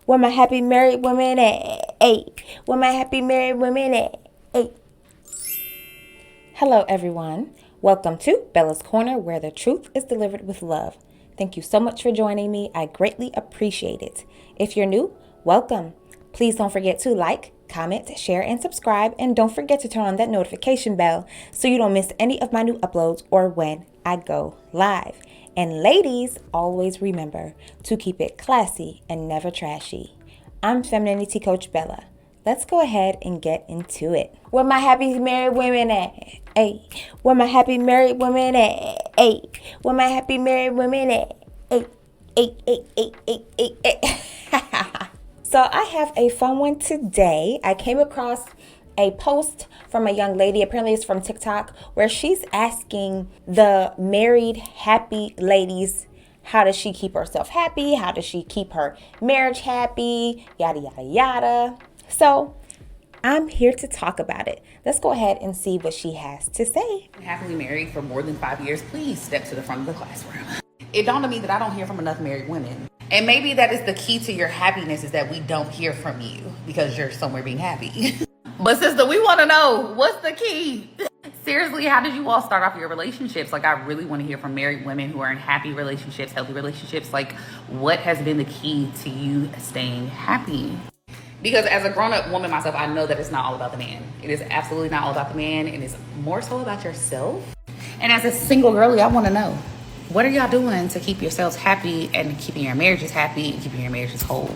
Where my happy married women at? Hey, where my happy married women at? Hey. Hello, everyone. Welcome to Bella's Corner, where the truth is delivered with love. Thank you so much for joining me. I greatly appreciate it. If you're new, welcome. Please don't forget to like, comment, share, and subscribe. And don't forget to turn on that notification bell so you don't miss any of my new uploads or when I go live. And ladies, always remember to keep it classy and never trashy. I'm Femininity Coach Bella. Let's go ahead and get into it. Where my happy married women at? Hey. Where my happy married women at? Hey. Where my happy married women at? Hey. Hey, hey, hey, hey, hey, hey. So I have a fun one today. I came across a post from a young lady, apparently it's from TikTok, where she's asking the married happy ladies, how does she keep herself happy? How does she keep her marriage happy? Yada, yada, yada. So I'm here to talk about it. Let's go ahead and see what she has to say. Happily married for more than 5 years, please step to the front of the classroom. It dawned on me that I don't hear from enough married women. And maybe that is the key to your happiness, is that we don't hear from you because you're somewhere being happy. But sister, we want to know, what's the key? Seriously, how did you all start off your relationships? Like, I really want to hear from married women who are in happy relationships, healthy relationships. Like, what has been the key to you staying happy? Because as a grown-up woman myself, I know that it's not all about the man. It is absolutely not all about the man. It is more so about yourself. And as a single girlie, I want to know, what are y'all doing to keep yourselves happy and keeping your marriages happy and keeping your marriages whole?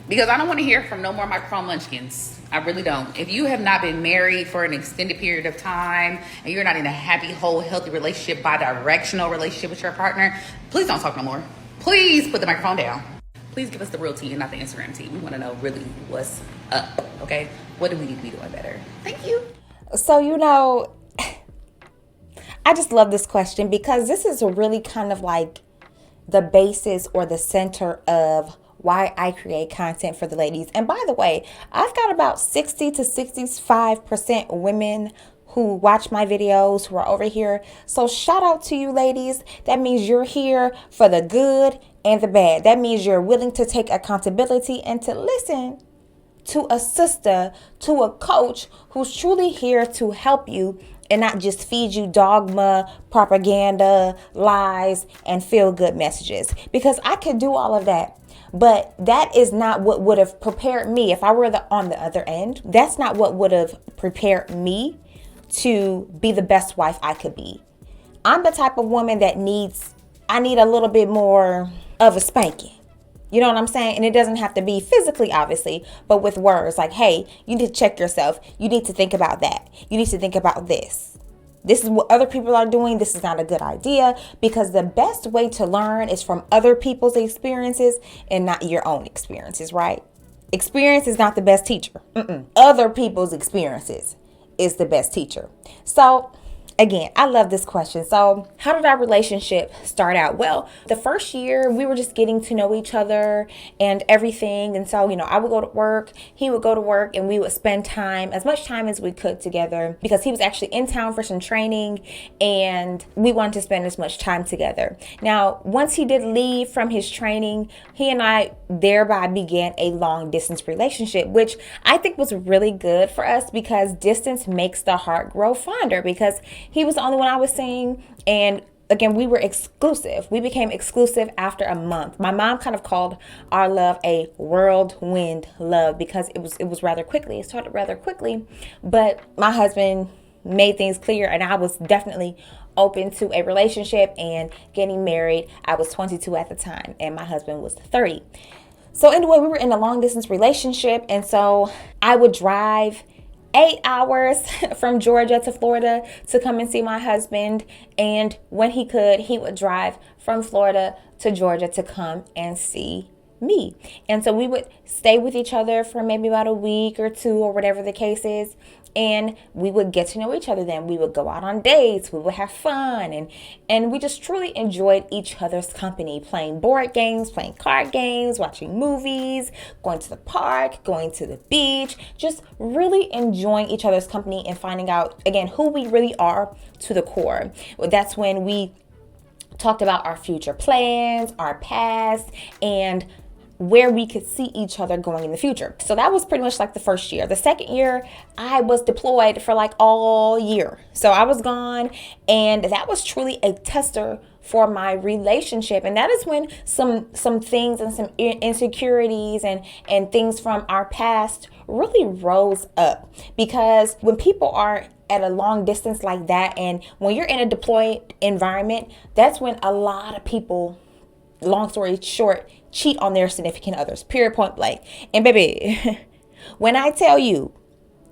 Because I don't want to hear from no more microphone munchkins. I really don't. If you have not been married for an extended period of time and you're not in a happy, whole, healthy relationship, bi-directional relationship with your partner, please don't talk no more. Please put the microphone down. Please give us the real tea and not the Instagram tea. We want to know really what's up, okay? What do we need to be doing better? Thank you. So, I just love this question because this is really kind of like the basis or the center of why I create content for the ladies. And by the way, I've got about 60 to 65% women who watch my videos, who are over here. So shout out to you ladies. That means you're here for the good and the bad. That means you're willing to take accountability and to listen to a sister, to a coach who's truly here to help you and not just feed you dogma, propaganda, lies, and feel-good messages. Because I could do all of that, but that is not what would have prepared me. If I were on the other end, that's not what would have prepared me to be the best wife I could be. I'm the type of woman that I need a little bit more of a spanking. You know what I'm saying? And it doesn't have to be physically, obviously, but with words like, hey, you need to check yourself. You need to think about that. You need to think about this. This is what other people are doing. This is not a good idea, because the best way to learn is from other people's experiences and not your own experiences, right? Experience is not the best teacher. Other people's experiences is the best teacher. So again, I love this question. So how did our relationship start out? Well, the first year we were just getting to know each other and everything. And so, I would go to work, he would go to work, and we would spend time, as much time as we could together, because he was actually in town for some training and we wanted to spend as much time together. Now, once he did leave from his training, he and I thereby began a long distance relationship, which I think was really good for us because distance makes the heart grow fonder, because he was the only one I was seeing. And again, we were exclusive. We became exclusive after a month. My mom kind of called our love a whirlwind love because it was rather quickly. It started rather quickly, but my husband made things clear, and I was definitely open to a relationship and getting married. I was 22 at the time, and my husband was 30. So anyway, we were in a long distance relationship, and so I would drive 8 hours from Georgia to Florida to come and see my husband. And when he could, he would drive from Florida to Georgia to come and see me. And so we would stay with each other for maybe about a week or two or whatever the case is. And we would get to know each other then. We would go out on dates. We would have fun. And we just truly enjoyed each other's company, playing board games, playing card games, watching movies, going to the park, going to the beach, just really enjoying each other's company and finding out, again, who we really are to the core. That's when we talked about our future plans, our past, and where we could see each other going in the future. So that was pretty much like the first year. The second year, I was deployed for like all year. So I was gone, and that was truly a tester for my relationship. And that is when some things and some insecurities and things from our past really rose up. Because when people are at a long distance like that, and when you're in a deployed environment, that's when a lot of people, long story short, cheat on their significant others, period, point blank. And baby, when I tell you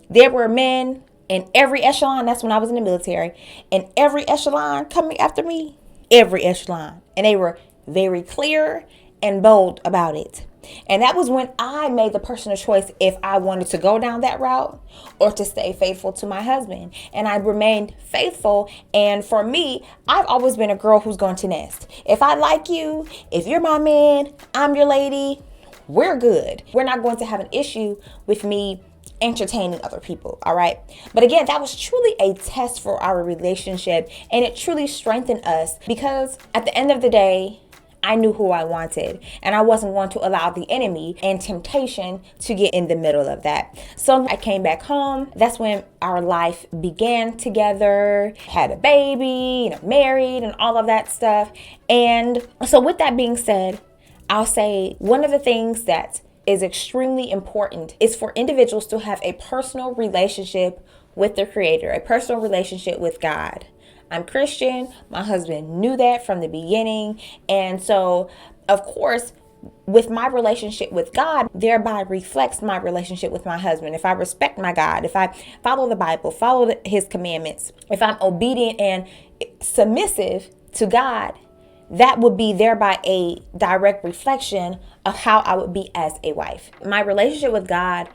there were men in every echelon, that's when I was in the military, in every echelon coming after me, every echelon. And they were very clear and bold about it. And that was when I made the personal choice if I wanted to go down that route or to stay faithful to my husband. And I remained faithful. And for me, I've always been a girl who's going to nest. If I like you, if you're my man, I'm your lady, we're good. We're not going to have an issue with me entertaining other people. All right. But again, that was truly a test for our relationship. And it truly strengthened us because at the end of the day, I knew who I wanted, and I wasn't going to allow the enemy and temptation to get in the middle of that. So I came back home. That's when our life began together, had a baby, married, and all of that stuff. And so with that being said, I'll say one of the things that is extremely important is for individuals to have a personal relationship with their Creator, a personal relationship with God. I'm Christian. My husband knew that from the beginning. And so, of course, with my relationship with God, thereby reflects my relationship with my husband. If I respect my God, if I follow the Bible, follow his commandments, if I'm obedient and submissive to God, that would be thereby a direct reflection of how I would be as a wife. My relationship with God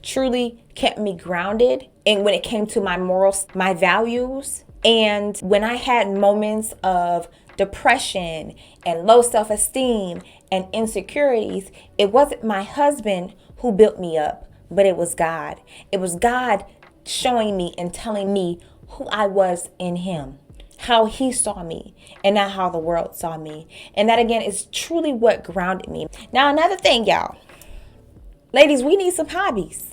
truly kept me grounded. And when it came to my morals, my values, and when I had moments of depression and low self-esteem and insecurities, it wasn't my husband who built me up, but it was God. It was God showing me and telling me who I was in him, how he saw me, and not how the world saw me. And that, again, is truly what grounded me. Now, another thing, y'all, ladies, we need some hobbies.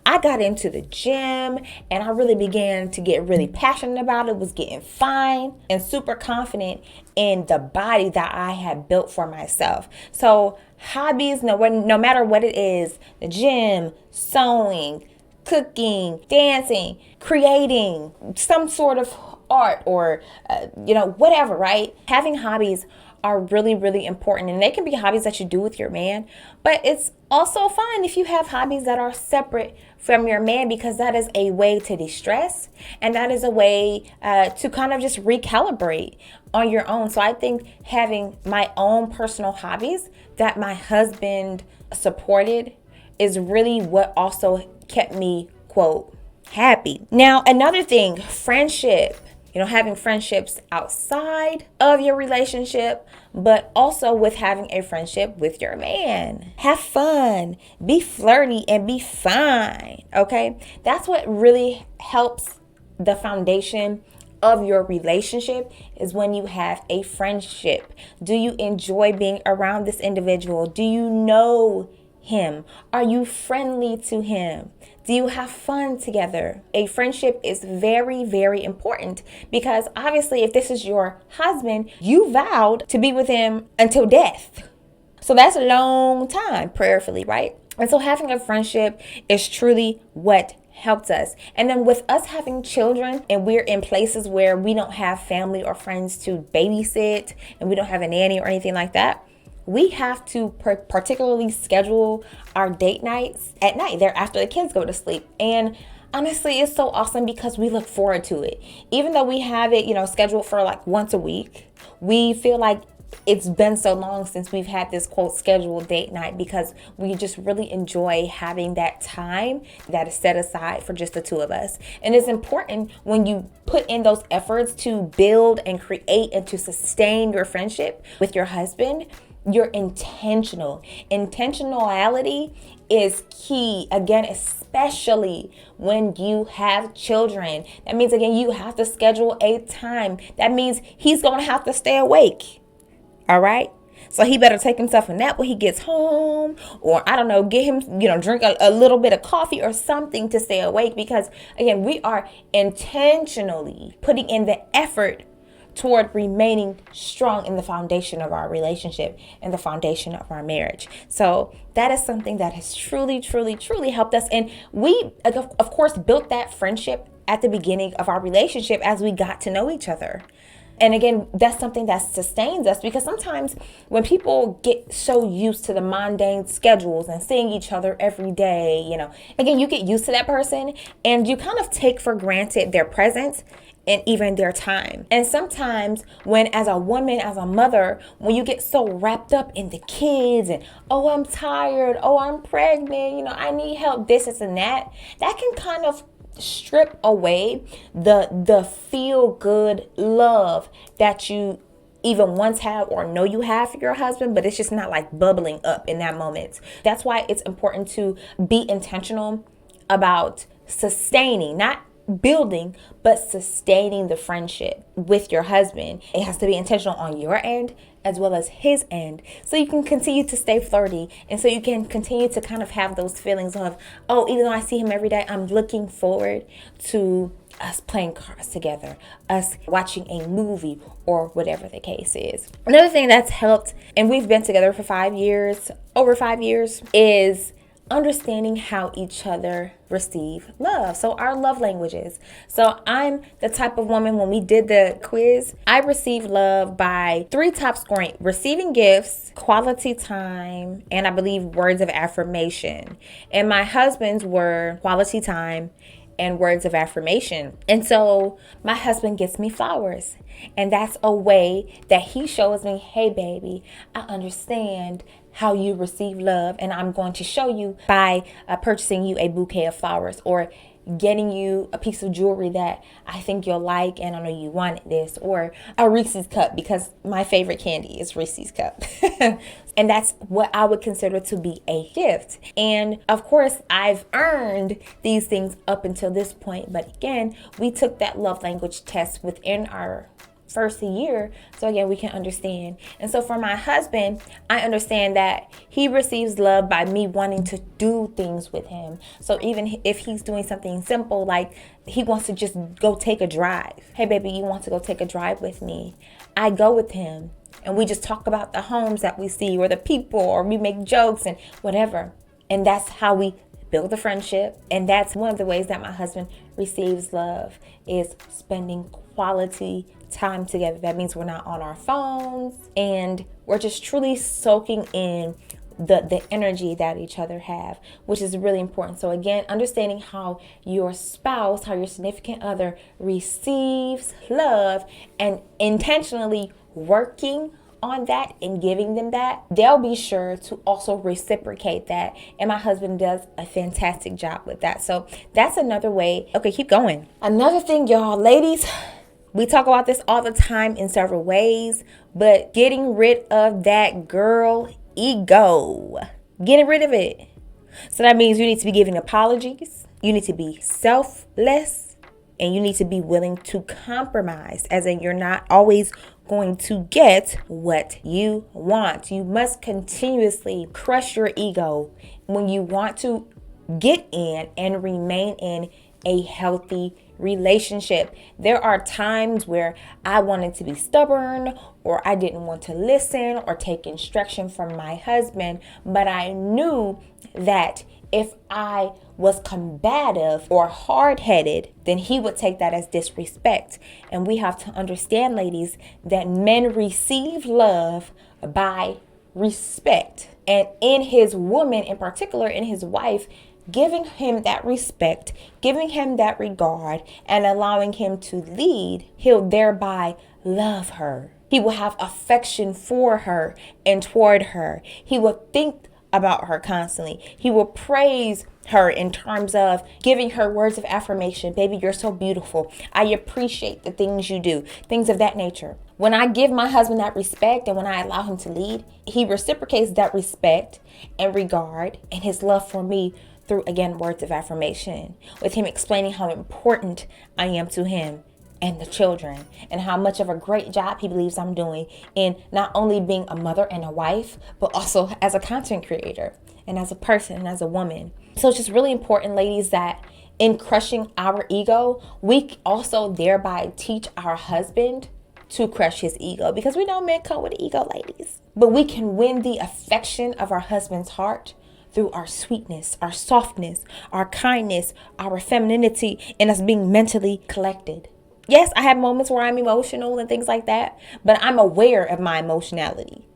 I got into the gym and I really began to get really passionate about it, was getting fine and super confident in the body that I had built for myself. So hobbies, no matter what it is, the gym, sewing, cooking, dancing, creating some sort of art or, whatever, right? Having hobbies are really, really important. And they can be hobbies that you do with your man, but it's also fun if you have hobbies that are separate from your man, because that is a way to de-stress and that is a way to kind of just recalibrate on your own. So I think having my own personal hobbies that my husband supported is really what also kept me, quote, happy. Now, another thing, friendship. Having friendships outside of your relationship, but also with having a friendship with your man. Have fun, be flirty, and be fine, okay? That's what really helps the foundation of your relationship, is when you have a friendship. Do you enjoy being around this individual? Do you know him? Are you friendly to him? Do you have fun together? A friendship is very, very important, because obviously if this is your husband, you vowed to be with him until death. So that's a long time, prayerfully, right? And so having a friendship is truly what helped us. And then with us having children and we're in places where we don't have family or friends to babysit and we don't have a nanny or anything like that, we have to particularly schedule our date nights at night there after the kids go to sleep. And honestly, it's so awesome because we look forward to it. Even though we have it, scheduled for like once a week, we feel like it's been so long since we've had this, quote, scheduled date night, because we just really enjoy having that time that is set aside for just the two of us. And it's important when you put in those efforts to build and create and to sustain your friendship with your husband. You're intentional. Intentionality is key. Again, especially when you have children. That means, again, you have to schedule a time. That means he's going to have to stay awake. All right. So he better take himself a nap when he gets home, or I don't know, get him, drink a little bit of coffee or something to stay awake. Because again, we are intentionally putting in the effort toward remaining strong in the foundation of our relationship and the foundation of our marriage. So that is something that has truly, truly, truly helped us. And we, of course, built that friendship at the beginning of our relationship as we got to know each other. And again, that's something that sustains us, because sometimes when people get so used to the mundane schedules and seeing each other every day, again, you get used to that person and you kind of take for granted their presence and even their time. And sometimes when, as a woman, as a mother, when you get so wrapped up in the kids and, oh, I'm tired, oh, I'm pregnant, I need help, this and that can kind of strip away the feel good love that you even once have or know you have for your husband, but it's just not like bubbling up in that moment. That's why it's important to be intentional about sustaining, not building, but sustaining the friendship with your husband. It has to be intentional on your end as well as his end, so you can continue to stay flirty, and so you can continue to kind of have those feelings of, oh, even though I see him every day, I'm looking forward to us playing cards together, us watching a movie, or whatever the case is. Another thing that's helped, and we've been together for over 5 years, is understanding how each other receive love. So our love languages. So I'm the type of woman, when we did the quiz, I received love by 3 top scoring: receiving gifts, quality time, and I believe words of affirmation. And my husband's were quality time and words of affirmation. And so my husband gets me flowers. And that's a way that he shows me, hey, baby, I understand how you receive love, and I'm going to show you by purchasing you a bouquet of flowers, or getting you a piece of jewelry that I think you'll like, and I know you wanted this, or a Reese's cup, because my favorite candy is Reese's cup. And that's what I would consider to be a gift. And of course, I've earned these things up until this point. But again, we took that love language test within our first year, so again, we can understand. And so for my husband, I understand that he receives love by me wanting to do things with him. So even if he's doing something simple, like he wants to just go take a drive, hey baby, you want to go take a drive with me? I go with him and we just talk about the homes that we see, or the people, or we make jokes and whatever. And that's how we build a friendship. And that's one of the ways that my husband receives love, is spending quality time together. That means we're not on our phones, and we're just truly soaking in the energy that each other have, which is really important. So again, understanding how your spouse, how your significant other receives love, and intentionally working on that and giving them that, they'll be sure to also reciprocate that. And my husband does a fantastic job with that. So that's another way. Okay, keep going. Another thing, y'all, ladies, we talk about this all the time in several ways, but getting rid of that girl ego, getting rid of it. So that means you need to be giving apologies, you need to be selfless, and you need to be willing to compromise, as in you're not always going to get what you want. You must continuously crush your ego when you want to get in and remain in a healthy relationship. There are times where I wanted to be stubborn, or I didn't want to listen or take instruction from my husband, but I knew that if I was combative or hard-headed, then he would take that as disrespect. And we have to understand, ladies, that men receive love by respect. And in his woman, in particular, in his wife, giving him that respect, giving him that regard, and allowing him to lead, he'll thereby love her. He will have affection for her and toward her. He will think about her constantly. He will praise her in terms of giving her words of affirmation. Baby, you're so beautiful. I appreciate the things you do. Things of that nature. When I give my husband that respect, and when I allow him to lead, he reciprocates that respect and regard and his love for me through, again, words of affirmation, with him explaining how important I am to him and the children, and how much of a great job he believes I'm doing in not only being a mother and a wife, but also as a content creator and as a person and as a woman. So it's just really important, ladies, that in crushing our ego, we also thereby teach our husband to crush his ego, because we know men come with ego, ladies. But we can win the affection of our husband's heart through our sweetness, our softness, our kindness, our femininity, and us being mentally collected. Yes, I have moments where I'm emotional and things like that, but I'm aware of my emotionality.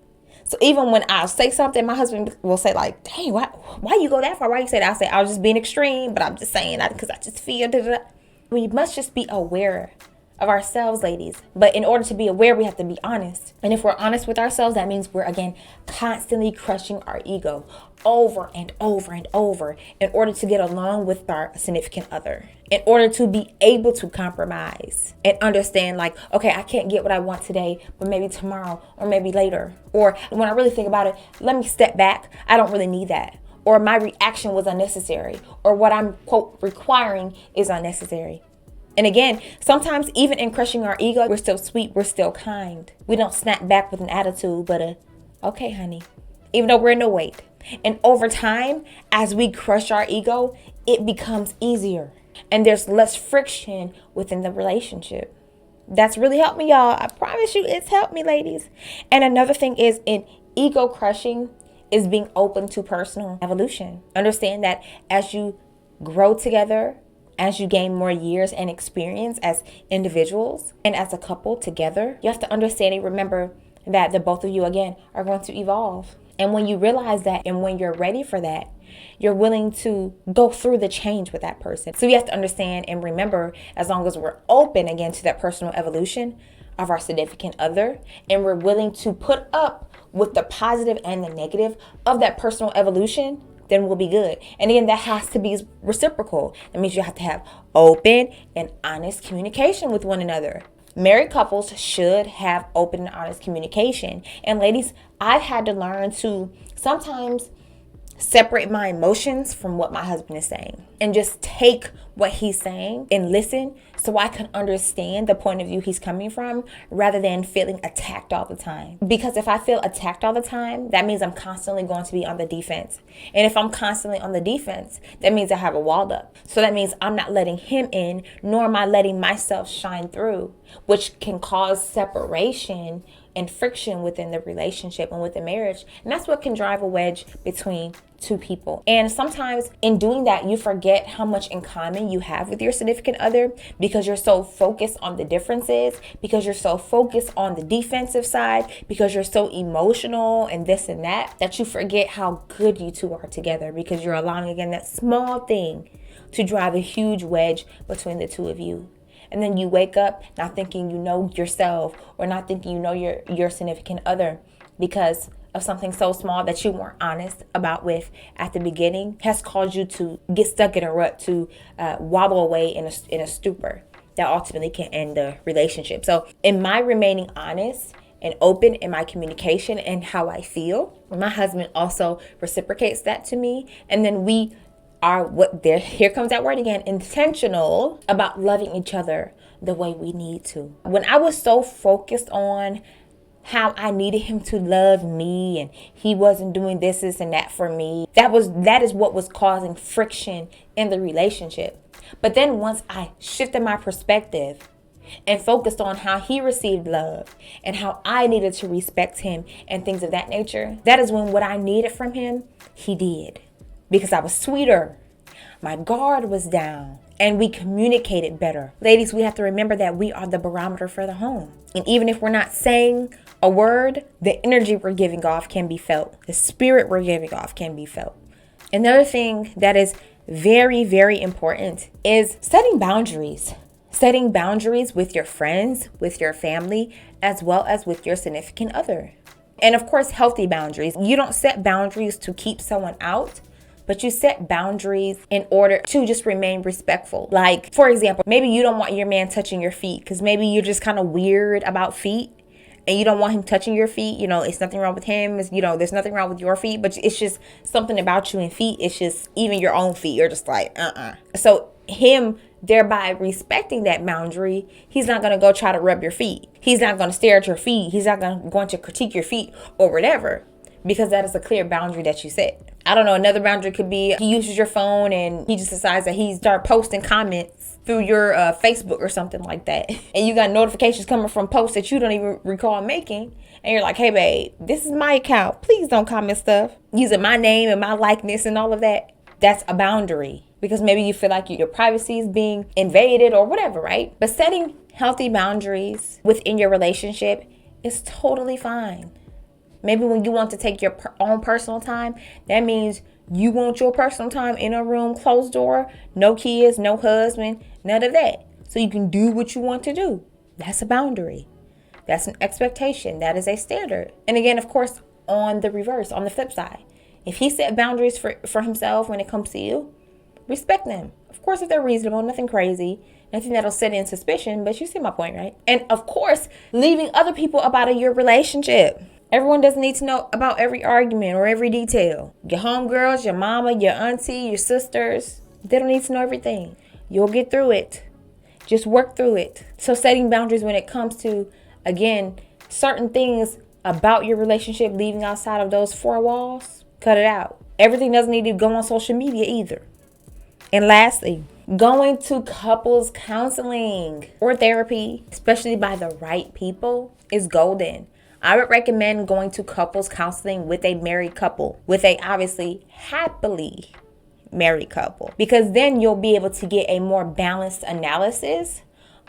So even when I'll say something, my husband will say like, dang, why you go that far? Why you say that? I say, I was just being extreme, but I'm just saying that because I just feel da-da-da. We must just be aware of ourselves, ladies. But in order to be aware, we have to be honest. And if we're honest with ourselves, that means we're, again, constantly crushing our ego over and over and over in order to get along with our significant other, in order to be able to compromise and understand, like, okay, I can't get what I want today, but maybe tomorrow or maybe later. Or when I really think about it, let me step back. I don't really need that. Or my reaction was unnecessary. Or what I'm, quote, requiring is unnecessary. And again, sometimes even in crushing our ego, we're still sweet, we're still kind. We don't snap back with an attitude, but okay, honey, even though we're in the weight. And over time, as we crush our ego, it becomes easier. And there's less friction within the relationship. That's really helped me, y'all. I promise you it's helped me, ladies. And another thing is, in ego crushing is being open to personal evolution. Understand that as you grow together, as you gain more years and experience as individuals and as a couple together, you have to understand and remember that the both of you, again, are going to evolve. And when you realize that, and when you're ready for that, you're willing to go through the change with that person. So you have to understand and remember, as long as we're open, again, to that personal evolution of our significant other, and we're willing to put up with the positive and the negative of that personal evolution, then we'll be good. And again, that has to be reciprocal. That means you have to have open and honest communication with one another. Married couples should have open and honest communication. And ladies, I've had to learn to sometimes separate my emotions from what my husband is saying and just take what he's saying and listen so I can understand the point of view he's coming from, rather than feeling attacked all the time. Because if I feel attacked all the time, that means I'm constantly going to be on the defense. And if I'm constantly on the defense, that means I have a wall up. So that means I'm not letting him in, nor am I letting myself shine through, which can cause separation and friction within the relationship and within marriage. And that's what can drive a wedge between two people. And sometimes in doing that, you forget how much in common you have with your significant other, because you're so focused on the differences, because you're so focused on the defensive side, because you're so emotional and this and that, that you forget how good you two are together, because you're allowing, again, that small thing to drive a huge wedge between the two of you. And then you wake up not thinking you know yourself, or not thinking you know your significant other, because of something so small that you weren't honest about with at the beginning, has caused you to get stuck in a rut, to wobble away in a stupor that ultimately can end the relationship. So in my remaining honest and open in my communication and how I feel, my husband also reciprocates that to me. And then we are here comes that word again, intentional about loving each other the way we need to. When I was so focused on how I needed him to love me and he wasn't doing this and that for me, that is what was causing friction in the relationship. But then once I shifted my perspective and focused on how he received love and how I needed to respect him and things of that nature, that is when what I needed from him, he did. Because I was sweeter, my guard was down, and we communicated better. Ladies, we have to remember that we are the barometer for the home. And even if we're not saying a word, the energy we're giving off can be felt. The spirit we're giving off can be felt. Another thing that is very, very important is setting boundaries. Setting boundaries with your friends, with your family, as well as with your significant other. And of course, healthy boundaries. You don't set boundaries to keep someone out, but you set boundaries in order to just remain respectful. Like, for example, maybe you don't want your man touching your feet because maybe you're just kind of weird about feet and you don't want him touching your feet. You know, it's nothing wrong with him. It's, there's nothing wrong with your feet, but it's just something about you and feet. It's just even your own feet. You're just like, So him thereby respecting that boundary, he's not going to go try to rub your feet. He's not going to stare at your feet. He's not going to critique your feet or whatever, because that is a clear boundary that you set. I don't know, another boundary could be he uses your phone and he just decides that he start posting comments through your Facebook or something like that. And you got notifications coming from posts that you don't even recall making. And you're like, hey, babe, this is my account. Please don't comment stuff using my name and my likeness and all of that. That's a boundary, because maybe you feel like your privacy is being invaded or whatever, right? But setting healthy boundaries within your relationship is totally fine. Maybe when you want to take your own personal time, that means you want your personal time in a room, closed door, no kids, no husband, none of that. So you can do what you want to do. That's a boundary. That's an expectation. That is a standard. And again, of course, on the reverse, on the flip side, if he set boundaries for himself when it comes to you, respect them. Of course, if they're reasonable, nothing crazy, nothing that'll set in suspicion, but you see my point, right? And of course, leaving other people about your relationship. Everyone doesn't need to know about every argument or every detail. Your homegirls, your mama, your auntie, your sisters, they don't need to know everything. You'll get through it. Just work through it. So setting boundaries when it comes to, again, certain things about your relationship, leaving outside of those four walls, cut it out. Everything doesn't need to go on social media either. And lastly, going to couples counseling or therapy, especially by the right people, is golden. I would recommend going to couples counseling with a married couple, with a obviously happily married couple, because then you'll be able to get a more balanced analysis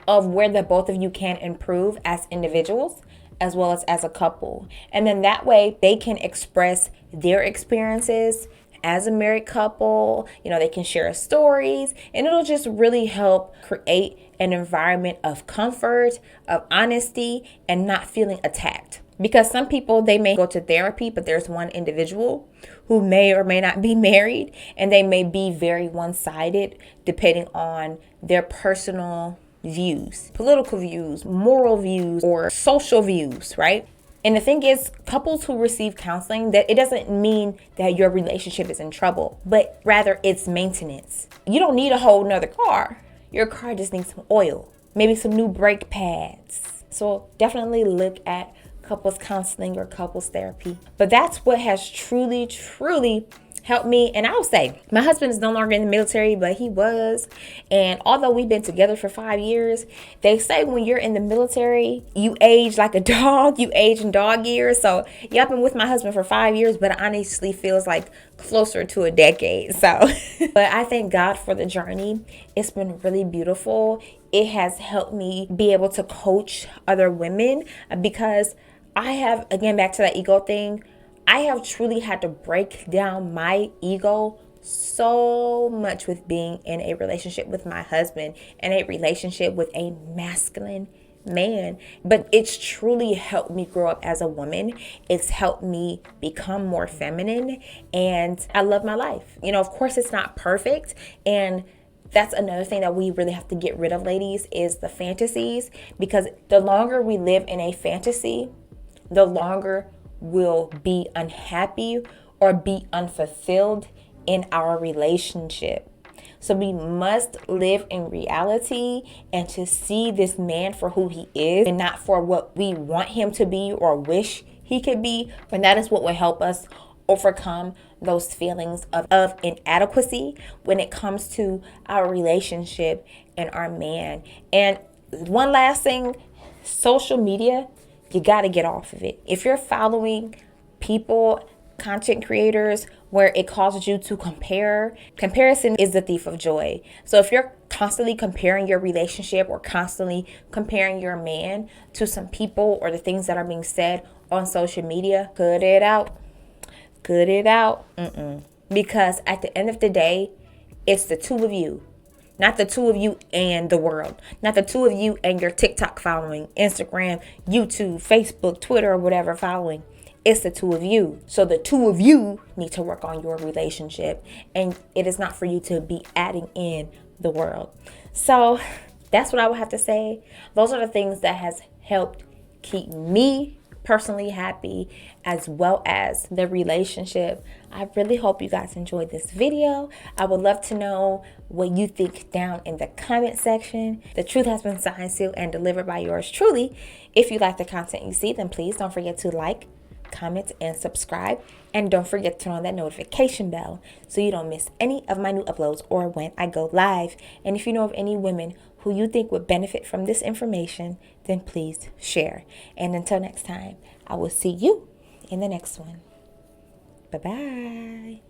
of where the both of you can improve as individuals as well as a couple. And then that way they can express their experiences as a married couple. You know, they can share stories, and it'll just really help create an environment of comfort, of honesty, and not feeling attacked. Because some people, they may go to therapy, but there's one individual who may or may not be married, and they may be very one-sided depending on their personal views, political views, moral views, or social views, right? And the thing is, couples who receive counseling, that it doesn't mean that your relationship is in trouble, but rather it's maintenance. You don't need a whole nother car. Your car just needs some oil, maybe some new brake pads. So definitely look at couples counseling or couples therapy. But that's what has truly helped me. And I'll say my husband is no longer in the military, but he was. And although we've been together for 5 years, they say when you're in the military, you age like a dog. You age in dog years. So yeah, I've been with my husband for 5 years, but it honestly feels like closer to a decade. So, but I thank God for the journey. It's been really beautiful. It has helped me be able to coach other women, because I have, again, back to that ego thing, I have truly had to break down my ego so much with being in a relationship with my husband and a relationship with a masculine man. But it's truly helped me grow up as a woman. It's helped me become more feminine, and I love my life. You know, of course, it's not perfect, and that's another thing that we really have to get rid of, ladies, is the fantasies, because the longer we live in a fantasy, the longer we'll be unhappy or be unfulfilled in our relationship. So we must live in reality and to see this man for who he is and not for what we want him to be or wish he could be. And that is what will help us overcome those feelings of inadequacy when it comes to our relationship and our man. And one last thing, social media, you got to get off of it. If you're following people, content creators, where it causes you to compare, comparison is the thief of joy. So if you're constantly comparing your relationship or constantly comparing your man to some people or the things that are being said on social media, cut it out. Cut it out. Because at the end of the day, it's the two of you. Not the two of you and the world. Not the two of you and your TikTok following, Instagram, YouTube, Facebook, Twitter, or whatever following. It's the two of you. So the two of you need to work on your relationship. And it is not for you to be adding in the world. So that's what I would have to say. Those are the things that has helped keep me personally happy, as well as the relationship. I really hope you guys enjoyed this video. I would love to know what you think down in the comment section. The truth has been signed, sealed, and delivered by yours truly. If you like the content you see, then please don't forget to like, comment, and subscribe. And don't forget to turn on that notification bell so you don't miss any of my new uploads or when I go live. And if you know of any women who you think would benefit from this information, then please share. And until next time, I will see you in the next one. Bye-bye.